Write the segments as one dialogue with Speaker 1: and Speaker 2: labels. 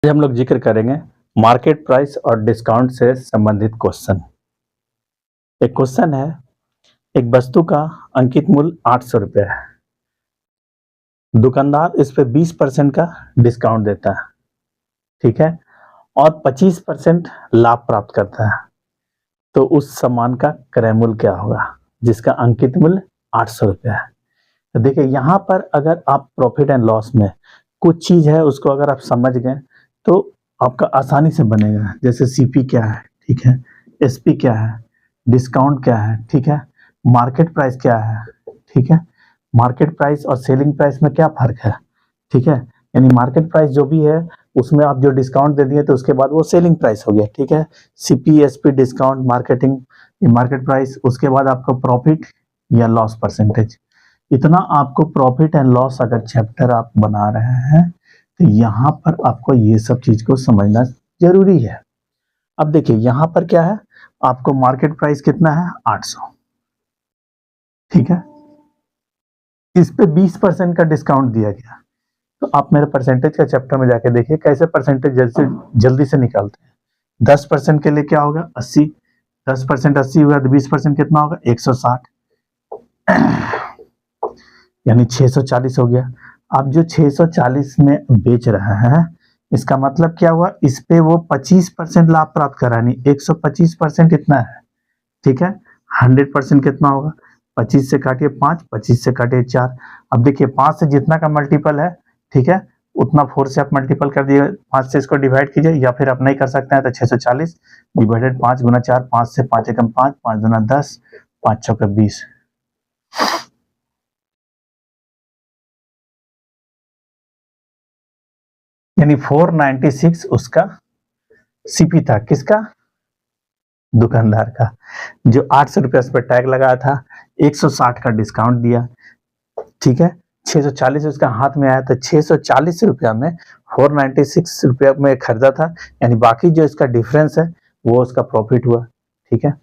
Speaker 1: आज हम लोग जिक्र करेंगे मार्केट प्राइस और डिस्काउंट से संबंधित क्वेश्चन। एक क्वेश्चन है, एक वस्तु का अंकित मूल्य 800 रुपये है, दुकानदार इस पे 20% का डिस्काउंट देता है, ठीक है, और 25% लाभ प्राप्त करता है। तो उस सामान का क्रय मूल्य क्या होगा जिसका अंकित मूल्य 800 रुपये है। तो देखिए यहाँ पर अगर आप प्रॉफिट एंड लॉस में कुछ चीज है उसको अगर आप समझ गए तो आपका आसानी से बनेगा। जैसे सीपी क्या है, ठीक है, एसपी क्या है, डिस्काउंट क्या है, ठीक है, मार्केट प्राइस क्या है, ठीक है, मार्केट प्राइस और सेलिंग प्राइस में क्या फर्क है, ठीक है, यानी मार्केट प्राइस जो भी है उसमें आप जो डिस्काउंट दे दिए तो उसके बाद वो सेलिंग प्राइस हो गया, ठीक है। CP SP discount marketing market price, उसके बाद आपको प्रॉफिट या लॉस परसेंटेज। इतना आपको प्रॉफिट एंड लॉस अगर चैप्टर आप बना रहे हैं तो यहाँ पर आपको ये सब चीज को समझना जरूरी है। अब देखिए यहाँ पर क्या है, आपको मार्केट प्राइस कितना है 800, ठीक है, इस पे 20% का डिस्काउंट दिया गया। तो आप मेरे परसेंटेज का चैप्टर में जाके देखिए कैसे परसेंटेज जल्दी से निकालते हैं। 10% के लिए क्या होगा 80, 10% 80 हुआ तो 20% कितना होगा 160, यानी 640 हो गया। अब जो 640 में बेच रहा है इसका मतलब क्या हुआ, इस पे वो 25% लाभ प्राप्त करा, यानी 125% इतना है, ठीक है। 100% कितना होगा, 25 से काटिए 5, 25 से काटिए 4। अब देखिए 5 से जितना का मल्टीपल है, ठीक है, उतना 4 से आप मल्टीपल कर दिए, 5 से इसको डिवाइड कीजिए, या फिर आप नहीं कर सकते हैं तो 640 डिवाइडेड 5 गुना 4, 5 से 5 एकम 5, 5 गुना 10, 5 चौके 20, यानी 496 उसका सीपी था, किसका, दुकानदार का, जो 800 रुपये उस पर टैग लगाया था, 160 का डिस्काउंट दिया, ठीक है, 640 उसका हाथ में आया तो 640 रुपया में 496 रुपया में खरीदा था, यानी बाकी जो इसका डिफरेंस है वो उसका प्रॉफिट हुआ, ठीक है।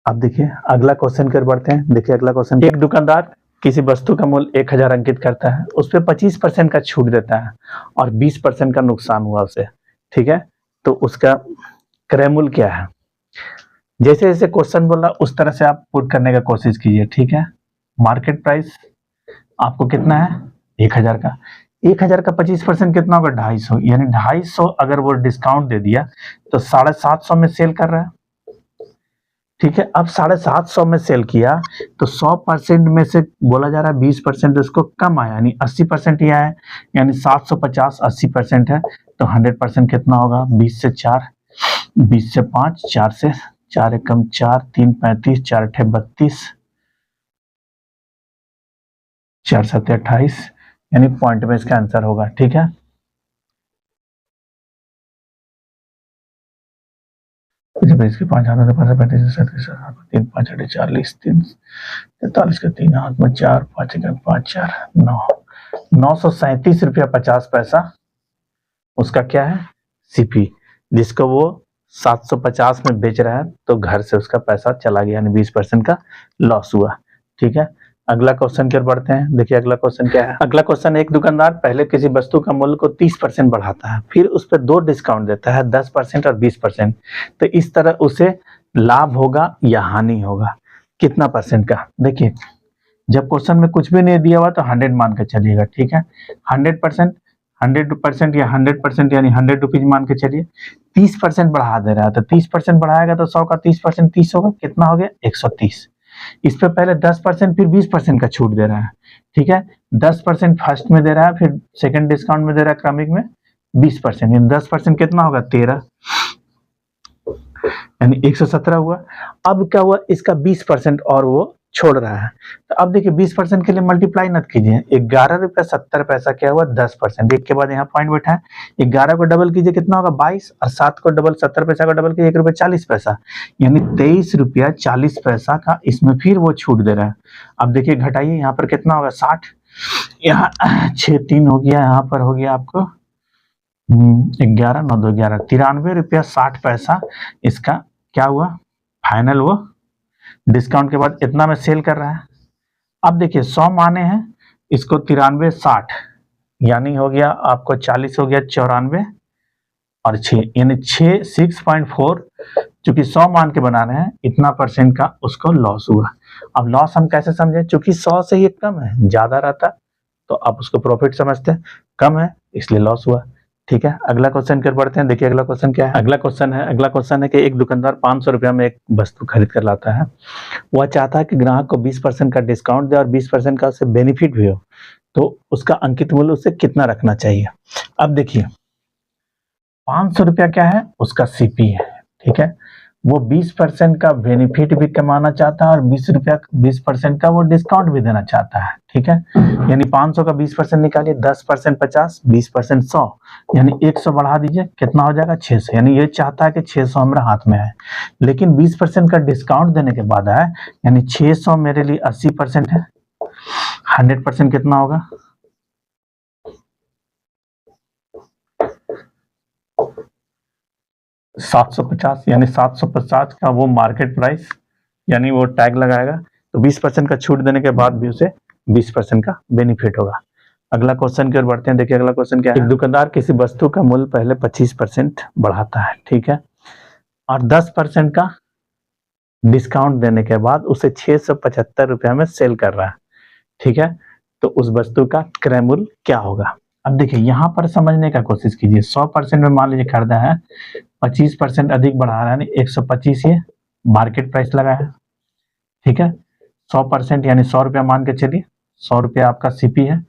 Speaker 1: अब देखिए अगला क्वेश्चन कर बढ़ते हैं। देखिए अगला क्वेश्चन, एक दुकानदार किसी वस्तु का मूल्य 1000 अंकित करता है, उस पर 25% का छूट देता है और 20% का नुकसान हुआ उसे, ठीक है, तो उसका क्रय मूल्य क्या है। जैसे जैसे क्वेश्चन बोला उस तरह से आप पुट करने का कोशिश कीजिए, ठीक है। मार्केट प्राइस आपको कितना है 1000 का, 1000 का 25% कितना होगा 250, यानी 250 अगर वो डिस्काउंट दे दिया तो 750 में सेल कर रहा है, ठीक है। अब 750 में सेल किया तो 100% में से बोला जा रहा है 20% उसको कम आया, यानी 80% ही आया, यानी 750 80% है तो 100% कितना होगा 20 से 4, 20 से 5, 4 से 4 एकम 4, 3 35, 4 अठे 32, 4 सत्ते 28, यानी पॉइंट में इसका आंसर होगा, ठीक है। जब इसके 5 हाथों से 15 35 37 3 5 8 40 3 43 का 3 हाथ में 4 5 5 4 9 937 रुपया 50 पैसा उसका क्या है सीपी, जिसको वो 750 में बेच रहा है तो घर से उसका पैसा चला गया, यानी 20% का लॉस हुआ, ठीक है। अगला क्वेश्चन की ओर बढ़ते हैं। देखिए अगला क्वेश्चन क्या है। अगला क्वेश्चन, एक दुकानदार पहले किसी वस्तु का मूल्य को 30% बढ़ाता है, फिर उस पर 2 डिस्काउंट देता है 10% और 20%, तो इस तरह उसे लाभ होगा या हानि होगा, कितना परसेंट का। देखिए जब क्वेश्चन में कुछ भी नहीं दिया हुआ तो 100 मान के चलिएगा, ठीक है, 100%, 100% या 100% यानी 100 रुपीज मान के चलिए, 30% बढ़ा दे रहा है तो 30% बढ़ाएगा तो 100 का 30% 30 होगा, कितना हो गया 130। इस पे पहले 10% फिर 20% का छूट दे रहा है, ठीक है, 10% फर्स्ट में दे रहा है, फिर सेकंड डिस्काउंट में दे रहा है क्रमिक में 20%, यानी 10% कितना होगा 13, यानी 117 हुआ। अब क्या हुआ, इसका 20% और वो छोड़ रहा है, तो अब देखिए 20% के लिए मल्टीप्लाई मत कीजिए, 11 रुपया 70 पैसा क्या हुआ 10%, एक के बाद यहाँ पॉइंट बैठा है, 11 को डबल कीजिए कितना होगा 22, और 7 को डबल 70 पैसा को डबल कीजिए 1 रुपया 40 पैसा, यानी 23 रुपया 40 पैसा का इसमें फिर वो छूट दे रहा है। अब देखिए घटाइए, यहाँ पर कितना होगा 60, यहाँ 6 3 हो गया, यहाँ पर हो गया आपको 11 9 2 11, 93 रुपया 60 पैसा इसका क्या हुआ फाइनल, वो डिस्काउंट के बाद इतना में सेल कर रहा है। अब देखिए 100 माने हैं, इसको 93 60 यानी हो गया आपको 40 हो गया 94 और 6 यानी 6.4, चूंकि 100 मान के बना रहे हैं, इतना परसेंट का उसको लॉस हुआ। अब लॉस हम कैसे समझे, चूंकि 100 से ये कम है, ज्यादा रहता तो आप उसको प्रॉफिट समझते हैं, कम है इसलिए लॉस हुआ। ठीक है, अगला क्वेश्चन कर बढ़ते हैं। देखिए अगला क्वेश्चन क्या है। अगला क्वेश्चन है कि एक दुकानदार 500 रुपया में एक वस्तु खरीद कर लाता है। वह चाहता है कि ग्राहक को 20% का डिस्काउंट दे और 20% का उसे बेनिफिट भी हो, तो उसका अंकित मूल्य उसे कितना रखना चाहिए। अब देखिए 500 रुपया क्या है, उसका सीपी है। ठीक है, वो 20% का बेनिफिट भी कमाना चाहता है और 20% का वो डिस्काउंट भी देना चाहता है। ठीक है, यानी 500 का 20% निकालिए, 10% 50, 20% 100, यानी 100 बढ़ा दीजिए, कितना हो जाएगा 600। यानी ये चाहता है कि 600 हमारे हाथ में है, लेकिन 20% का डिस्काउंट देने के बाद है, यानी 600 मेरे लिए 80% है। 100% कितना होगा, 750, यानी 750 का वो मार्केट प्राइस, यानी वो टैग लगाएगा, तो 20% का छूट देने के बाद भी उसे 20% का बेनिफिट होगा। अगला क्वेश्चन की ओर बढ़ते हैं। देखिए अगला क्वेश्चन क्या है। एक दुकानदार किसी वस्तु का मूल्य पहले 25% बढ़ाता है, ठीक है, और 10% का डिस्काउंट देने के बाद उसे 675 रुपया में सेल कर रहा है। ठीक है, तो उस वस्तु का क्रय मूल्य क्या होगा। अब देखिए यहाँ पर समझने का कोशिश कीजिए, 100% में मान लीजिए खरीदा है, 25% अधिक बढ़ा रहा है, यानी 125 ये मार्केट प्राइस लगा है। ठीक है, 100% यानी 100 रुपया मान के चलिए, 100 रुपया आपका सीपी है,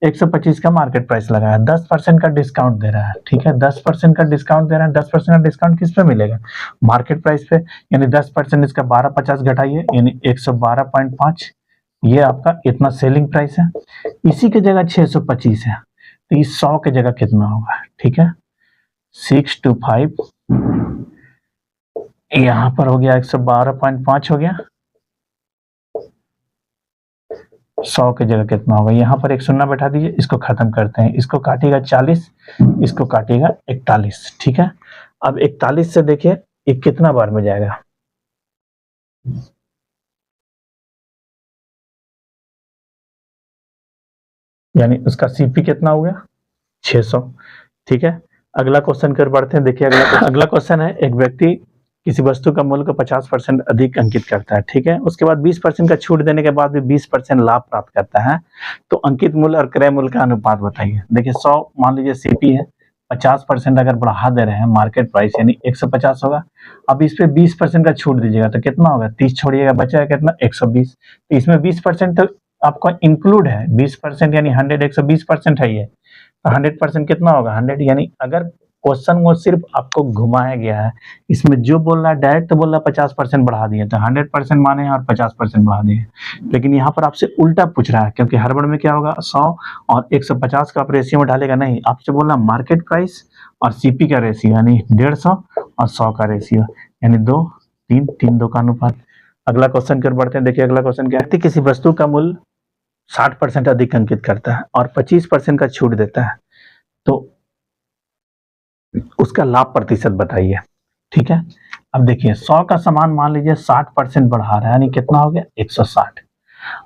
Speaker 1: 125 का मार्केट प्राइस लगा है, 10% का डिस्काउंट दे रहा है। ठीक है, 10% का डिस्काउंट दे रहा है, 10% का डिस्काउंट किस पे मिलेगा, मार्केट प्राइस पे, यानी 10% इसका 1250 घटाइए, यानी 112.5, ये आपका इतना सेलिंग प्राइस है। इसी की जगह 625 है, तो इस 100 की जगह कितना होगा। ठीक है, 625 यहाँ पर हो गया 112.5 हो गया, 100 की जगह कितना होगा, यहाँ पर एक शून्य बैठा दीजिए, इसको खत्म करते हैं, इसको काटिएगा 40, इसको काटिएगा 41। ठीक है, अब 41 से देखिए ये कितना बार में जाएगा, यानी उसका सीपी कितना हो गया 600। ठीक है, अगला क्वेश्चन कर बढ़ते हैं। देखिए अगला क्वेश्चन है, एक व्यक्ति किसी वस्तु का मूल्य को 50% अधिक अंकित करता है। ठीक है, उसके बाद 20% का छूट देने के बाद भी 20% लाभ प्राप्त करता है, तो अंकित मूल्य और क्रय मूल्य का अनुपात बताइए। देखिए 100 मान लीजिए सीपी है, 50% अगर बढ़ा दे रहे हैं मार्केट प्राइस, यानी 150 होगा। अब इस पे 20% का छूट दीजिएगा तो कितना होगा, 30 छोड़िएगा, बचा कितना 120। तो इसमें 20% तो आपका इंक्लूड है, 20% यानी 100, 120% है ये, तो 100% कितना होगा 100। यानी अगर क्वेश्चन वो सिर्फ आपको घुमाया गया है, इसमें जो बोल रहा है डायरेक्ट तो बोल रहा है 50% बढ़ा दिए, तो 100% माने और 50% बढ़ा दिए, लेकिन यहाँ पर आपसे उल्टा पूछ रहा है, क्योंकि हड़बड़ में क्या होगा 100 और 150 का आप रेशियो में डालेगा नहीं, आपसे बोल रहा मार्केट प्राइस और सीपी का रेशियो, यानी 150 और 100 का रेशियो, यानी 2 3 3 2 का अनुपात। अगला क्वेश्चन कर बढ़ते हैं। देखिए अगला क्वेश्चन क्या है, किसी वस्तु का मूल्य 60% अधिक अंकित करता है और 25% का छूट देता है, तो उसका लाभ प्रतिशत बताइए। ठीक है, अब देखिए 100 का सामान मान लीजिए 60% बढ़ा रहा है, यानी कितना हो गया 160।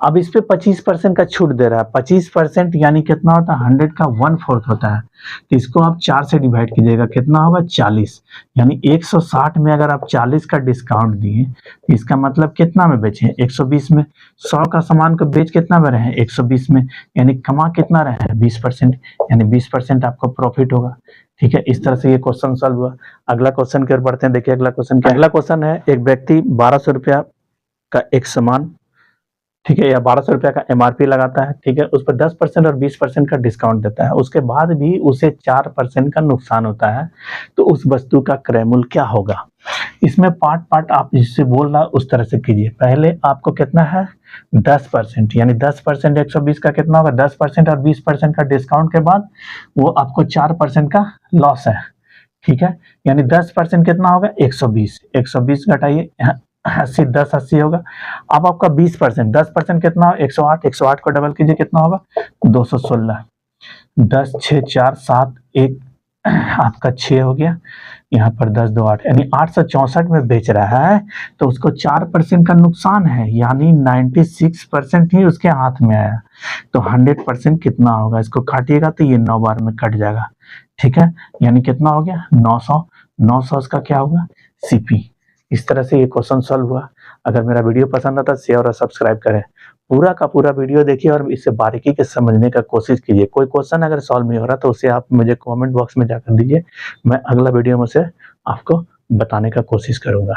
Speaker 1: अब इस पे 25% का छूट दे रहा है, 25% यानी कितना होता है 100 का 1/4 होता है, तो इसको आप 4 से डिवाइड कीजिएगा, कितना होगा 40, यानी 160 में अगर आप 40 का डिस्काउंट दिए तो इसका मतलब कितना में बेचे 120 में। 100 का सामान को बेच कितना में रहे 120 में, यानी कमा कितना रहे 20%, यानी 20% आपको प्रॉफिट होगा। ठीक है, इस तरह से ये क्वेश्चन सॉल्व हुआ। अगला क्वेश्चन की ओर बढ़ते हैं। देखिए अगला क्वेश्चन क्या है। अगला क्वेश्चन है, एक व्यक्ति 1200 रुपया का एक सामान, ठीक है, या 1200 रुपया का एमआरपी लगाता है, ठीक है, उस पर 10% और 20% का डिस्काउंट देता है, उसके बाद भी उसे 4% का नुकसान होता है, तो उस वस्तु का क्रय मूल्य क्या होगा। इसमें पार्ट पार्ट आप जिससे बोल रहा उस तरह से कीजिए। पहले आपको कितना है 10%, यानी 10% 120 का कितना होगा 10% और 20% का डिस्काउंट के बाद वो आपको 4% का लॉस है। ठीक है, यानी 10% कितना होगा 120, 120 घटाइए 80, 10 80 होगा। अब आपका 20%, 10% कितना हो 108, 108 को डबल कीजिए कितना होगा 216, 10 6 4 7 1 आपका 6 हो गया, यहाँ पर 10 2 8 यानी 864 में बेच रहा है, तो उसको 4% का नुकसान है, यानी 96% ही उसके हाथ में आया। तो 100% कितना होगा, इसको काटिएगा तो ये 9 बार में कट जाएगा, ठीक है। यानी कितना हो गया 900, 900 उसका क्या होगा सीपी। इस तरह से ये क्वेश्चन सॉल्व हुआ। अगर मेरा वीडियो पसंद आता शेयर और सब्सक्राइब करें। पूरा का पूरा वीडियो देखिए और इसे बारीकी से समझने का कोशिश कीजिए। कोई क्वेश्चन अगर सॉल्व नहीं हो रहा तो उसे आप मुझे कमेंट बॉक्स में जाकर दीजिए, मैं अगला वीडियो में से आपको बताने का कोशिश करूंगा।